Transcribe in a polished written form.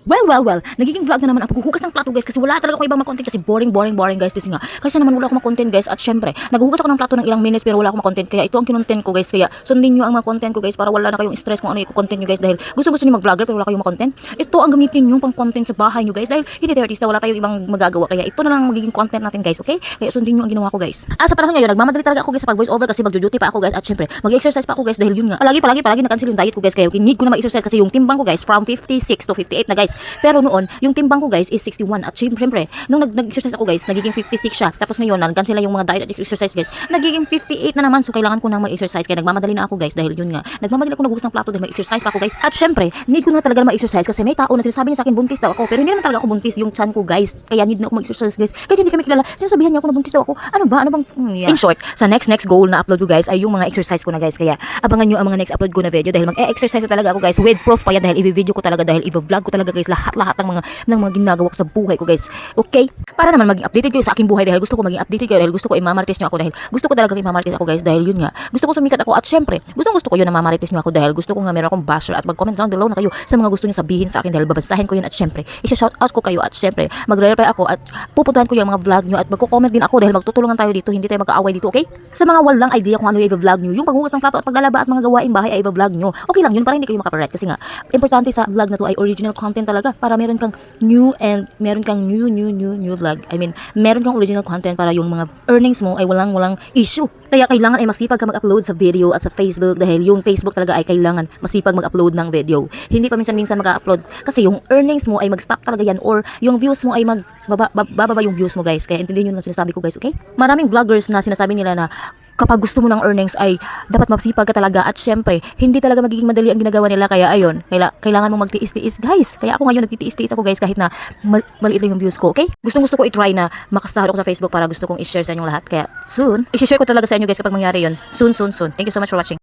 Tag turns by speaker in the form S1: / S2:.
S1: Well, nagiging vlog na naman ang paghuhugas ng plato guys kasi wala talaga akong ibang content kasi boring guys kasi nga. Kasi naman wala akong content guys at syempre, naghuhugas ako ng plato ng ilang minutes pero wala akong content kaya ito ang kinontent ko guys. Kaya sundin niyo ang mga content ko guys para wala na kayong stress kung ano i-content niyo guys dahil gusto niyo mag-vlogger pero wala kayong content. Ito ang gamitin niyo pang content sa bahay niyo guys dahil hindi tayo artista, wala tayong ibang magagawa kaya ito na lang magiging content natin guys, okay? Kaya sundin niyo ang ginawa ko guys. Sa panahon ngayon, nagmamadali talaga ako guys sa pag-voice over kasi mag-duty pa ako guys at syempre, mag-exercise pa ako guys dahil yun nga. Palagi na-cancel yung diet ko guys kaya need ko na mag-exercise kasi yung timbang ko guys from 56 to 58 na guys. Pero noon, yung timbang ko guys is 61 at syempre nung nag-exercise ako guys nagiging 56 siya tapos ngayon nag-cancel yung mga diet at exercise guys nagiging 58 na naman so kailangan ko nang mag-exercise kaya nagmamadali na ako guys dahil yun nga nagmamadali ako naghugas ng plato dahil mag-exercise pa ako guys at syempre need ko na talaga mag-exercise kasi may tao na sinasabi niya sa akin buntis daw ako pero hindi naman talaga ako buntis yung chan ko guys kaya need na ako mag-exercise guys kaya hindi kami kilala sinasabihan niya ako na buntis daw ako ano bang yeah. In short sa next goal na upload ko guys ay yung mga exercise ko na guys kaya abangan nyo ang mga next upload ko na video dahil mag-exercise na talaga ako guys with proof pa yan dahil i-video ko talaga dahil i-vlog ko talaga guys lahat ng mga ginagawa ko sa buhay ko guys. Okay? Para naman maging updated kayo sa aking buhay dahil gusto ko maging updated kayo dahil gusto ko i-mamarites nyo ako dahil gusto ko talaga i-mamarites ako guys dahil yun nga. Gusto ko sumikat ako at syempre, gusto ko yun na mamarites nyo ako dahil gusto ko nga meron akong basher at mag-comment down below na kayo sa mga gusto nyo sabihin sa akin dahil babasahin ko yun at syempre, i-shout out ko kayo at syempre, magre-reply ako at pupuntahan ko yung mga vlog nyo at magko-comment din ako dahil magtutulungan tayo dito, hindi tayo mag-aaway dito, okay? Sa mga walang idea kung ano yung i-vlog nyo, yung paghugas ng plato at paglalaba at mga gawaing bahay ay i-vlog nyo. Okay lang yun para hindi kayo makaparate kasi nga, importante sa vlog na to ay original content talaga para meron kang new vlog. I mean, meron kang original content para yung mga earnings mo ay walang issue. Kaya kailangan ay masipag ka mag-upload sa video at sa Facebook dahil yung Facebook talaga ay kailangan masipag mag-upload ng video. Hindi pa minsan mag-upload kasi yung earnings mo ay mag-stop talaga yan or yung views mo ay bababa yung views mo guys. Kaya intindihin nyo na sinasabi ko guys, okay? Maraming vloggers na sinasabi nila na kapag gusto mo ng earnings ay dapat masipag ka talaga at syempre hindi talaga magiging madali ang ginagawa nila kaya ayun kailangan mong magtiis-tiis guys kaya ako ngayon nagtitiis-tiis ako guys kahit na maliit lang yung views ko okay gusto ko i-try na makasahod ako sa Facebook para gusto kong i-share sa inyong lahat kaya soon i-share ko talaga sa inyo guys kapag mangyari yun soon thank you so much for watching.